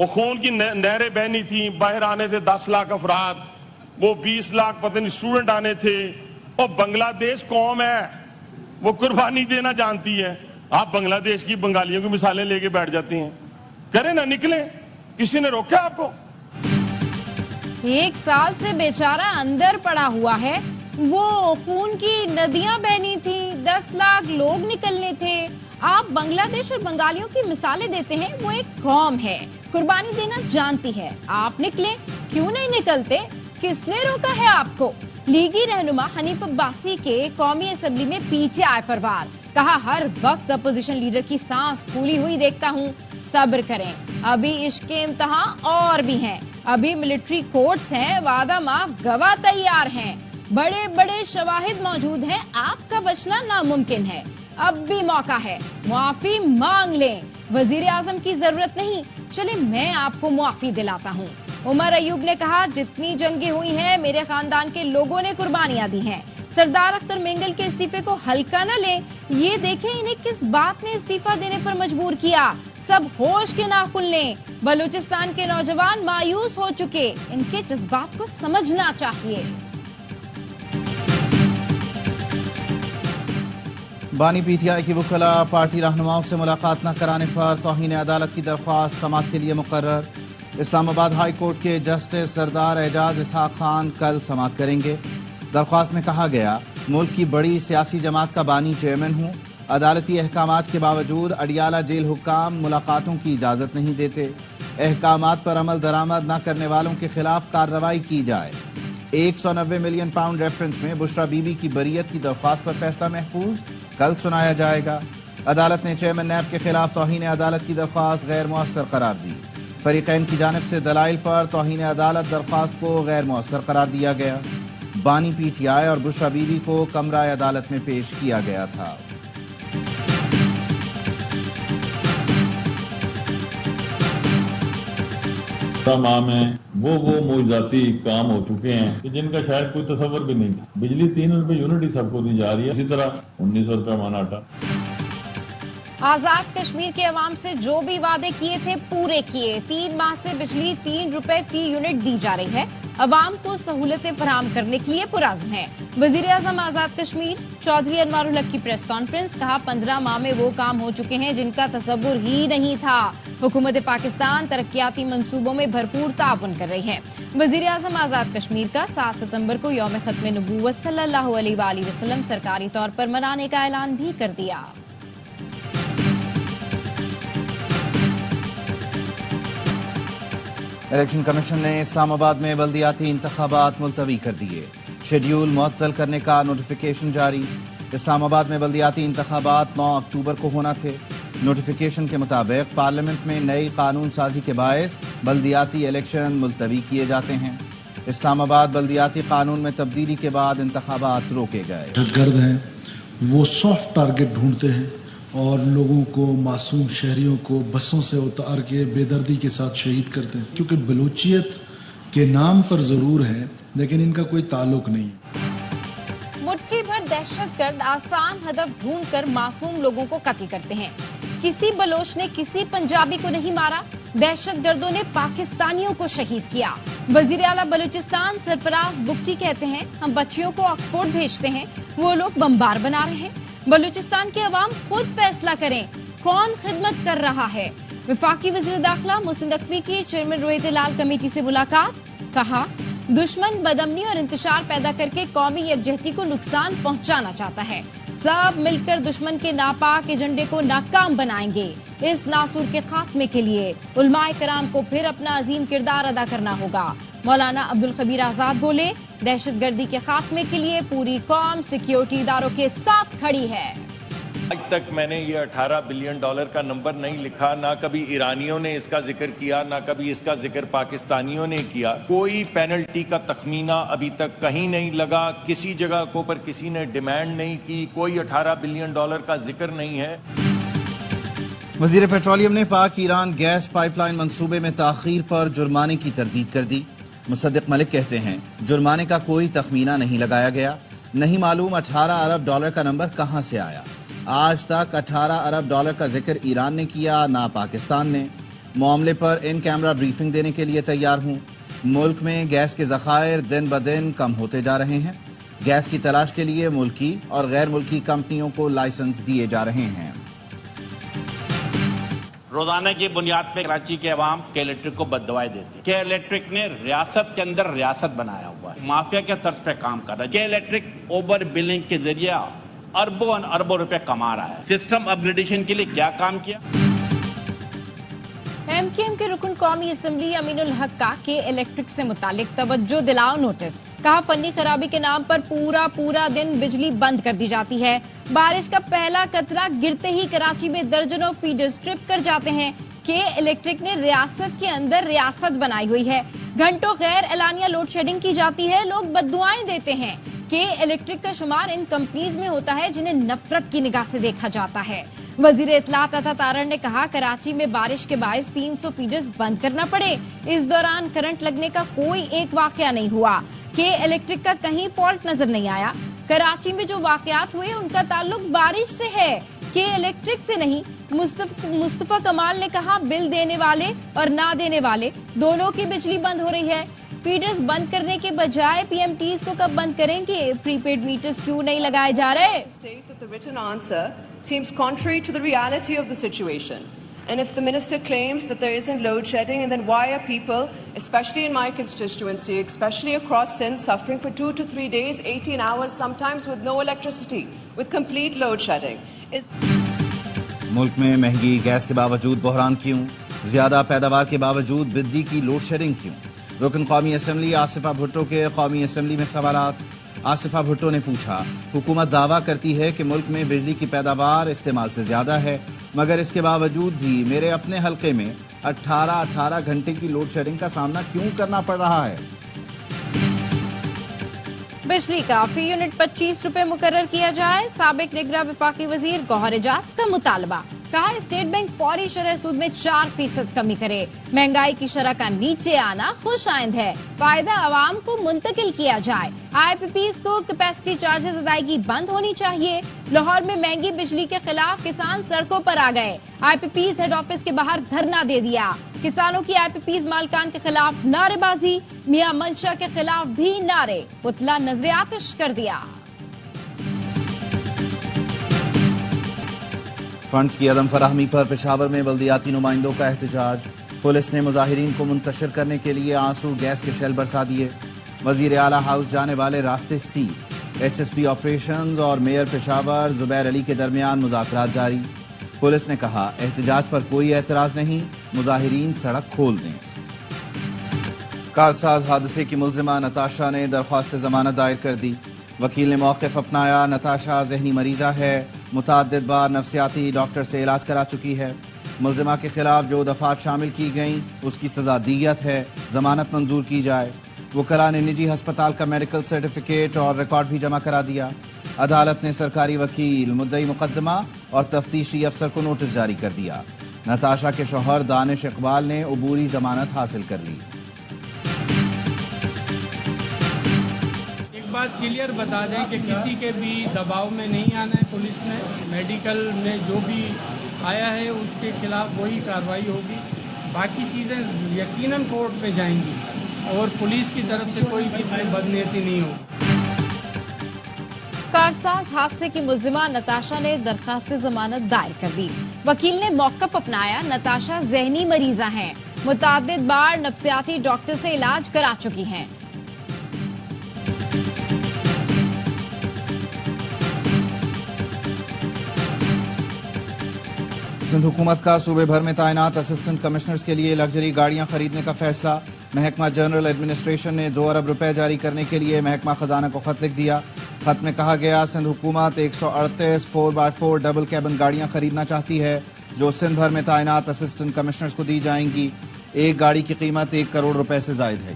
وہ خون کی نہریں بہنی تھیں، باہر آنے تھے 10 لاکھ افراد، وہ 20 لاکھ پتہ نہیں اسٹوڈنٹ آنے تھے. اور بنگلہ دیش قوم ہے، وہ قربانی دینا جانتی ہے. آپ بنگلہ دیش کی بنگالیوں کی مثالیں لے کے بیٹھ جاتے ہیں. کریں نہ، نکلیں، کسی نے روکا آپ کو؟ 1 سال سے بیچارہ اندر پڑا ہوا ہے. وہ خون کی ندیاں بہنی تھیں، 10 لاکھ لوگ نکلنے تھے. آپ بنگلہ دیش اور بنگالیوں کی مثالیں دیتے ہیں. وہ ایک قوم ہے، قربانی دینا جانتی ہے. آپ نکلیں، کیوں نہیں نکلتے؟ کس نے روکا ہے آپ کو؟ لیگی رہنما حنیف عباسی کے قومی اسمبلی میں پیچھے آئے پروار. کہا ہر وقت اپوزیشن لیڈر کی سانس پھولی ہوئی دیکھتا ہوں. صبر کریں، ابھی عشق کے امتحان اور بھی ہیں. ابھی ملٹری کورٹس ہیں، وعدہ معاف گواہ تیار ہیں، بڑے بڑے شواہد موجود ہیں. آپ کا بچنا ناممکن ہے. اب بھی موقع ہے، معافی مانگ لیں. وزیر اعظم کی ضرورت نہیں، چلے میں آپ کو معافی دلاتا ہوں. عمر ایوب نے کہا جتنی جنگیں ہوئی ہیں میرے خاندان کے لوگوں نے قربانیاں دی ہیں. سردار اختر مینگل کے استعفے کو ہلکا نہ لیں. یہ دیکھیں انہیں کس بات نے استعفا دینے پر مجبور کیا. سب ہوش کے ناخن لیں. بلوچستان کے نوجوان مایوس ہو چکے، ان کے جذبات کو سمجھنا چاہیے. بانی پی ٹی آئی کی وکلاء پارٹی رہنماؤں سے ملاقات نہ کرانے پر توہین عدالت کی درخواست سماعت کے لیے مقرر. اسلام آباد ہائی کورٹ کے جسٹس سردار اعجاز اسحاق خان کل سماعت کریں گے. درخواست میں کہا گیا ملک کی بڑی سیاسی جماعت کا بانی چیئرمین ہوں. عدالتی احکامات کے باوجود اڈیالہ جیل حکام ملاقاتوں کی اجازت نہیں دیتے. احکامات پر عمل درآمد نہ کرنے والوں کے خلاف کارروائی کی جائے. 190 ملین پاؤنڈ ریفرنس میں بشرا بی بی کی بریت کی درخواست پر فیصلہ محفوظ کل سنایا جائے گا. عدالت نے چیئرمین نیب کے خلاف توہین عدالت کی درخواست غیر مؤثر قرار دی. فریقین کی جانب سے دلائل پر توہین عدالت درخواست کو غیر مؤثر قرار دیا گیا. بانی پی ٹی آئی اور بشرا بی بی کو کمرہ عدالت میں پیش کیا گیا تھا. ماہ میں وہ معجزاتی کام ہو چکے ہیں کہ جن کا شاید کوئی تصور بھی نہیں تھا. بجلی 3 روپے یونٹ ہی سب کو دی جا رہی ہے. اسی طرح 1900 روپے من آٹا. آزاد کشمیر کے عوام سے جو بھی وعدے کیے تھے پورے کیے. 3 ماہ سے بجلی 3 روپے فی یونٹ دی جا رہی ہے. عوام کو سہولتیں فراہم کرنے کے لیے پرعزم ہے. وزیر اعظم آزاد کشمیر چودھری انوار الحق کی پریس کانفرنس. کہا 15 ماہ میں وہ کام ہو چکے ہیں جن کا تصور ہی نہیں تھا. حکومت پاکستان ترقیاتی منصوبوں میں بھرپور تعاون کر رہی ہے. وزیر اعظم آزاد کشمیر کا 7 ستمبر کو یوم ختم نبوت صلی اللہ علیہ وآلہ وسلم سرکاری طور پر منانے کا اعلان بھی کر دیا. الیکشن کمیشن نے اسلام آباد میں بلدیاتی انتخابات ملتوی کر دیے. شیڈیول معطل کرنے کا نوٹیفیکیشن جاری. اسلام آباد میں بلدیاتی انتخابات 9 اکتوبر کو ہونا تھے. نوٹیفیکیشن کے مطابق پارلیمنٹ میں نئی قانون سازی کے باعث بلدیاتی الیکشن ملتوی کیے جاتے ہیں. اسلام آباد بلدیاتی قانون میں تبدیلی کے بعد انتخابات روکے گئے. گرد ہیں وہ سافٹ ٹارگٹ ڈھونڈتے ہیں اور لوگوں کو، معصوم شہریوں کو بسوں سے اتار کے بے دردی کے ساتھ شہید کرتے ہیں. کیونکہ بلوچیت کے نام پر ضرور ہے لیکن ان کا کوئی تعلق نہیں. مٹھی بھر دہشت گرد آسان ہدف ڈھونڈ کر معصوم لوگوں کو قتل کرتے ہیں. کسی بلوچ نے کسی پنجابی کو نہیں مارا. دہشت گردوں نے پاکستانیوں کو شہید کیا. وزیر اعلیٰ بلوچستان سرفراز بگٹی کہتے ہیں ہم بچیوں کو آکسفورڈ بھیجتے ہیں، وہ لوگ بمبار بنا رہے ہیں. بلوچستان کے عوام خود فیصلہ کریں کون خدمت کر رہا ہے. وفاقی وزیر داخلہ محسن نقوی کی چیئرمین رویت لال کمیٹی سے ملاقات. کہا دشمن بدامنی اور انتشار پیدا کر کے قومی یکجہتی کو نقصان پہنچانا چاہتا ہے. سب مل کر دشمن کے ناپاک ایجنڈے کو ناکام بنائیں گے. اس ناسور کے خاتمے کے لیے علماء کرام کو پھر اپنا عظیم کردار ادا کرنا ہوگا. مولانا عبدالخبیر آزاد بولے دہشت گردی کے خاتمے کے لیے پوری قوم سیکیورٹی اداروں کے ساتھ کھڑی ہے. آج تک میں نے یہ $18 بلین کا نمبر نہیں لکھا. نہ کبھی ایرانیوں نے اس کا ذکر کیا، نہ کبھی اس کا ذکر پاکستانیوں نے کیا. کوئی پینلٹی کا تخمینہ ابھی تک کہیں نہیں لگا. کسی جگہ کو پر کسی نے ڈیمانڈ نہیں کی. کوئی $18 بلین کا ذکر نہیں ہے. وزیر پیٹرولیم نے پاک ایران گیس پائپ لائن منصوبے میں تاخیر پر جرمانے کی تردید کر دی. مصدق ملک کہتے ہیں جرمانے کا کوئی تخمینہ نہیں لگایا گیا. نہیں معلوم $18 ارب کا نمبر کہاں سے آیا. آج تک $18 ارب کا ذکر ایران نے کیا نہ پاکستان نے. معاملے پر ان کیمرہ بریفنگ دینے کے لیے تیار ہوں. ملک میں گیس کے ذخائر دن بدن کم ہوتے جا رہے ہیں. گیس کی تلاش کے لیے ملکی اور غیر ملکی کمپنیوں کو لائسنس دیے جا رہے ہیں. روزانہ کی بنیاد پہ کراچی کے عوام کے الیکٹرک کو بد دعائیں دیتی ہے. کے الیکٹرک نے ریاست کے اندر ریاست بنایا ہوا ہے, مافیا کے طرز پہ کام کر رہا ہے. کے الیکٹرک اوور بلنگ کے ذریعے اربوں اربوں روپے کما رہا ہے. سسٹم اپ گریڈیشن کے لیے کیا کام کیا؟ ایم کیو ایم کے رکن قومی اسمبلی امین الحق کا کے الیکٹرک سے متعلق توجہ دلاؤ نوٹس. کہا فنی خرابی کے نام پر پورا دن بجلی بند کر دی جاتی ہے. بارش کا پہلا قطرہ گرتے ہی کراچی میں درجنوں فیڈر سٹرپ کر جاتے ہیں. کے الیکٹرک نے ریاست کے اندر ریاست بنائی ہوئی ہے. گھنٹوں غیر اعلانیہ لوڈ شیڈنگ کی جاتی ہے. لوگ بددعائیں دیتے ہیں. کے الیکٹرک کا شمار ان کمپنیز میں ہوتا ہے جنہیں نفرت کی نگاہ سے دیکھا جاتا ہے. وزیر اطلاعات عطا تارڑ نے کہا کراچی میں بارش کے باعث 300 فیڈرز بند کرنا پڑے. اس دوران کرنٹ لگنے کا کوئی ایک واقعہ نہیں ہوا. کے الیکٹرک کا کہیں فالٹ نظر نہیں آیا. کراچی میں جو واقعات ہوئے ان کا تعلق بارش سے ہے, کے الیکٹرک سے نہیں. مصطفیٰ کمال نے کہا بل دینے والے اور نہ دینے والے دونوں کی بجلی بند ہو رہی ہے. فیڈرز بند کرنے کے بجائے پی ایم ٹیز کو کب بند کریں گے؟ پری پیڈ میٹرز کیوں نہیں لگائے جا رہے؟ The written answer seems contrary to the reality of the situation. And if the minister claims that there isn't load shedding, and then why are people, especially in my constituency, especially across Sindh, suffering for 2 to 3 days, 18 hours, sometimes with no electricity, with complete load shedding? ملک میں مہنگی gas کے باوجود بحران کیوں؟ زیادہ پیداوار کے باوجود بدی کی لوڈ شیڈنگ کیوں؟ رکن قومی اسمبلی آصفہ بھٹو کے قومی اسمبلی میں سوالات. آصفہ بھٹو نے پوچھا حکومت دعویٰ کرتی ہے کہ ملک میں بجلی کی پیداوار استعمال سے زیادہ ہے, مگر اس کے باوجود بھی میرے اپنے حلقے میں 18 گھنٹے کی لوڈ شیڈنگ کا سامنا کیوں کرنا پڑ رہا ہے؟ بجلی کا فی یونٹ 25 روپے مقرر کیا جائے. سابق نگراں وفاقی وزیر گوہر اعجاز کا مطالبہ. کہا اسٹیٹ بینک فوری شرح سود میں 4% کمی کرے. مہنگائی کی شرح کا نیچے آنا خوش آئند ہے. فائدہ عوام کو منتقل کیا جائے. آئی پی پیز کو کیپیسٹی چارجز ادائیگی بند ہونی چاہیے. لاہور میں مہنگی بجلی کے خلاف کسان سڑکوں پر آ گئے. آئی پی پیز ہیڈ آفس کے باہر دھرنا دے دیا. کسانوں کی آئی پی پیز مالکان کے خلاف نعرے بازی. میاں منشا کے خلاف بھی نعرے. پتلا نظر آتش کر دیا. فنڈز کی عدم فراہمی پر پشاور میں بلدیاتی نمائندوں کا احتجاج. پولیس نے مظاہرین کو منتشر کرنے کے لیے آنسو گیس کے شیل برسا دیے. وزیر اعلیٰ ہاؤس جانے والے راستے سی. ایس ایس پی آپریشنز اور میئر پشاور زبیر علی کے درمیان مذاکرات جاری. پولیس نے کہا احتجاج پر کوئی اعتراض نہیں, مظاہرین سڑک کھول دیں. کارساز حادثے کی ملزمہ نتاشا نے درخواست ضمانت دائر کر دی. وکیل نے موقف اپنایا. نتاشا ذہنی مریضہ ہے, متعدد بار نفسیاتی ڈاکٹر سے علاج کرا چکی ہے. ملزمہ کے خلاف جو دفعات شامل کی گئیں اس کی سزا دیت ہے, ضمانت منظور کی جائے. وکلاء نے نجی ہسپتال کا میڈیکل سرٹیفکیٹ اور ریکارڈ بھی جمع کرا دیا. عدالت نے سرکاری وکیل, مدعی مقدمہ اور تفتیشی افسر کو نوٹس جاری کر دیا. نتاشا کے شوہر دانش اقبال نے عبوری ضمانت حاصل کر لی. بات کلیئر بتا دیں کہ کسی کے بھی دباؤ میں نہیں آنا ہے. پولیس نے میڈیکل میں جو بھی آیا ہے اس کے خلاف وہی کارروائی ہوگی. باقی چیزیں یقیناً کورٹ میں جائیں گی اور پولیس کی طرف سے کوئی کسی میں بدنیتی نہیں ہوگی. کارساز حادثے کی ملزمہ نتاشا نے درخواست ضمانت دائر کر دی. وکیل نے موقف اپنایا. نتاشا ذہنی مریضہ ہیں, متعدد بار نفسیاتی ڈاکٹر سے علاج کرا چکی ہیں. سندھ حکومت کا صوبے بھر میں تعینات اسسٹنٹ کمشنرز کے لیے لگژری گاڑیاں خریدنے کا فیصلہ. محکمہ جنرل ایڈمنسٹریشن نے 2 ارب روپے جاری کرنے کے لیے محکمہ خزانہ کو خط لکھ دیا. خط میں کہا گیا سندھ حکومت 138 4x4 ڈبل کیبن گاڑیاں خریدنا چاہتی ہے جو سندھ بھر میں تعینات اسسٹنٹ کمشنرز کو دی جائیں گی. ایک گاڑی کی قیمت 1 کروڑ روپے سے زائد ہے.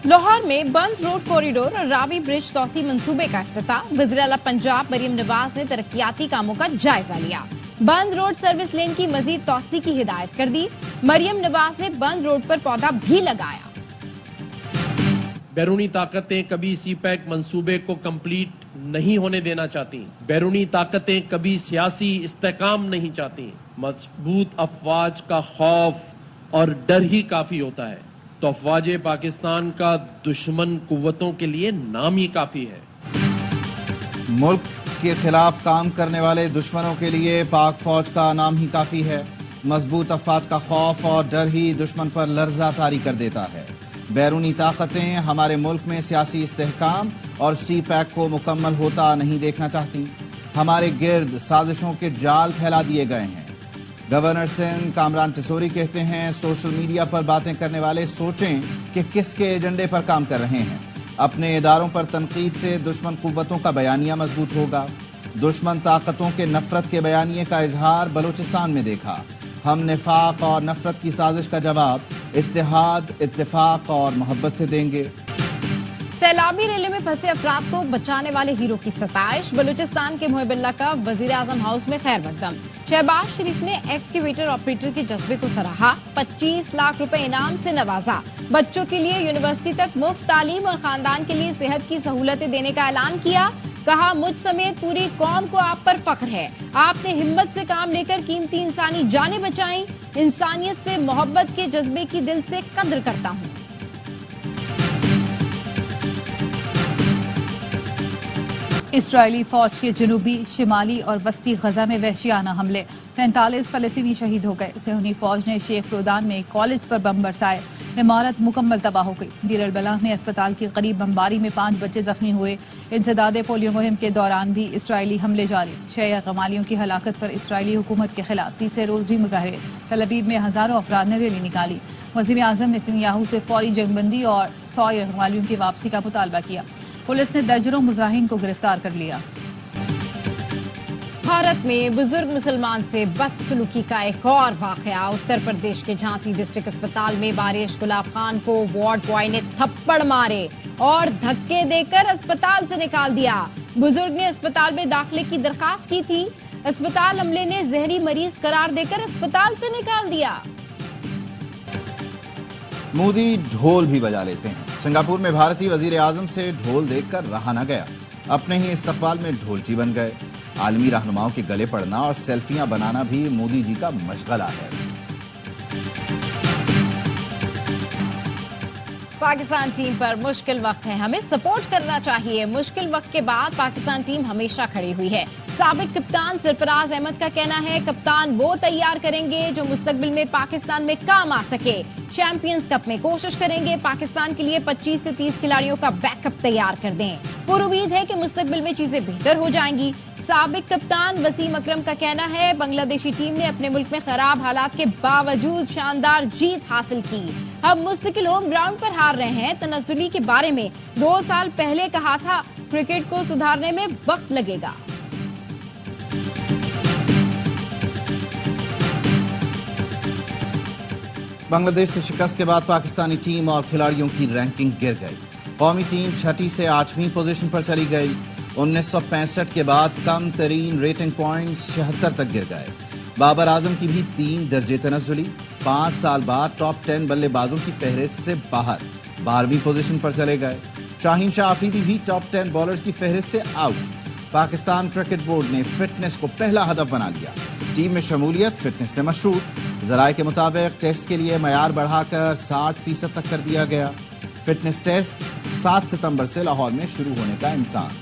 لاہور میں بند روڈ کوریڈور اور راوی برج توسیع منصوبے کا افتتاح. وزیر اعلیٰ پنجاب مریم نواز نے ترقیاتی کاموں کا جائزہ لیا. بند روڈ سروس لین کی مزید توسیع کی ہدایت کر دی. مریم نواز نے بند روڈ پر پودا بھی لگایا. بیرونی طاقتیں کبھی سی پیک منصوبے کو کمپلیٹ نہیں ہونے دینا چاہتی. بیرونی طاقتیں کبھی سیاسی استحکام نہیں چاہتی. مضبوط افواج کا خوف اور ڈر ہی کافی ہوتا ہے، تو افواج پاکستان کا دشمن قوتوں کے لیے نام ہی کافی ہے. ملک کے خلاف کام کرنے والے دشمنوں کے لیے پاک فوج کا نام ہی کافی ہے. مضبوط افواج کا خوف اور ڈر ہی دشمن پر لرزہ طاری کر دیتا ہے. بیرونی طاقتیں ہمارے ملک میں سیاسی استحکام اور سی پیک کو مکمل ہوتا نہیں دیکھنا چاہتی. ہمارے گرد سازشوں کے جال پھیلا دیے گئے ہیں. گورنر سندھ کامران ٹسوری کہتے ہیں سوشل میڈیا پر باتیں کرنے والے سوچیں کہ کس کے ایجنڈے پر کام کر رہے ہیں. اپنے اداروں پر تنقید سے دشمن قوتوں کا بیانیہ مضبوط ہوگا. دشمن طاقتوں کے نفرت کے بیانیے کا اظہار بلوچستان میں دیکھا. ہم نفاق اور نفرت کی سازش کا جواب اتحاد، اتفاق اور محبت سے دیں گے. سیلابی ریلے میں پھنسے افراد کو بچانے والے ہیرو کی ستائش. بلوچستان کے محب اللہ کا وزیر اعظم ہاؤس میں خیر مقدم. شہباز شریف نے ایکسکیویٹر آپریٹر کے جذبے کو سراہا. 25 لاکھ روپے انعام سے نوازا. بچوں کے لیے یونیورسٹی تک مفت تعلیم اور خاندان کے لیے صحت کی سہولتیں دینے کا اعلان کیا. کہا مجھ سمیت پوری قوم کو آپ پر فخر ہے. آپ نے ہمت سے کام لے کر قیمتی انسانی جانیں بچائیں. انسانیت سے محبت کے جذبے کی دل سے قدر کرتا ہوں. اسرائیلی فوج کے جنوبی، شمالی اور وسطی غزہ میں وحشیانہ حملے. 43 فلسطینی شہید ہو گئے. صہیونی فوج نے شیخ رودان میں کالج پر بم برسائے. عمارت مکمل تباہ ہو گئی. دیر البلح میں اسپتال کے قریب بمباری میں 5 بچے زخمی ہوئے. انسداد پولیو مہم کے دوران بھی اسرائیلی حملے جاری. 6 یرغمالیوں کی ہلاکت پر اسرائیلی حکومت کے خلاف تیسرے روز بھی مظاہرے. تل ابیب میں ہزاروں افراد نے ریلی نکالی. وزیر اعظم نتنیاہو سے فوری جنگ بندی اور 100 یرغمالیوں کی واپسی کا مطالبہ کیا. پولیس نے درجنوں مظاہرین کو گرفتار کر لیا. بھارت میں بزرگ مسلمان سے بدسلوکی کا ایک اور واقعہ. اتر پردیش کے جھانسی ڈسٹرکٹ اسپتال میں بارش گلاب خان کو وارڈ بوائے نے تھپڑ مارے اور دھکے دے کر اسپتال سے نکال دیا. بزرگ نے اسپتال میں داخلے کی درخواست کی تھی. اسپتال عملے نے زہری مریض قرار دے کر اسپتال سے نکال دیا. مودی ڈھول بھی بجا لیتے ہیں. سنگاپور میں بھارتی وزیر اعظم سے ڈھول دیکھ کر رہا نہ گیا. اپنے ہی استقبال میں ڈھولچی بن گئے. عالمی رہنماؤں کے گلے پڑنا اور سیلفیاں بنانا بھی مودی جی کا مشغلہ ہے. پاکستان ٹیم پر مشکل وقت ہے، ہمیں سپورٹ کرنا چاہیے. مشکل وقت کے بعد پاکستان ٹیم ہمیشہ کھڑی ہوئی ہے. سابق کپتان سرفراز احمد کا کہنا ہے کپتان وہ تیار کریں گے جو مستقبل میں پاکستان میں کام آ سکے. چیمپئنز کپ میں کوشش کریں گے پاکستان کے لیے 25 سے 30 کھلاڑیوں کا بیک اپ تیار کر دیں. پر امید ہے کہ مستقبل میں چیزیں بہتر ہو جائیں گی. سابق کپتان وسیم اکرم کا کہنا ہے بنگلہ دیشی ٹیم نے اپنے ملک میں خراب حالات کے باوجود شاندار جیت حاصل کی. ہم مستقل ہوم گراؤنڈ پر ہار رہے ہیں. تنزلی کے بارے میں 2 سال پہلے کہا تھا. کرکٹ کو سدھارنے میں وقت لگے گا. بنگلہ دیش سے شکست کے بعد پاکستانی ٹیم اور کھلاڑیوں کی رینکنگ گر گئی. قومی ٹیم 6 سے 8ویں پوزیشن پر چلی گئی. 1965 کے بعد کم ترین ریٹنگ پوائنٹس 76 تک گر گئے. بابر اعظم کی بھی 3 درجے تنزلی. 5 سال بعد ٹاپ 10 بلے بازوں کی فہرست سے باہر 12ویں پوزیشن پر چلے گئے. شاہین شاہ آفریدی بھی ٹاپ 10 بالرز کی فہرست سے آؤٹ. پاکستان کرکٹ بورڈ نے فٹنس کو پہلا ہدف بنا لیا. ٹیم میں شمولیت فٹنس سے مشروط. ذرائع کے مطابق ٹیسٹ کے لیے معیار بڑھا کر 60% تک کر دیا گیا. فٹنس ٹیسٹ 7 ستمبر سے لاہور میں شروع ہونے کا امکان.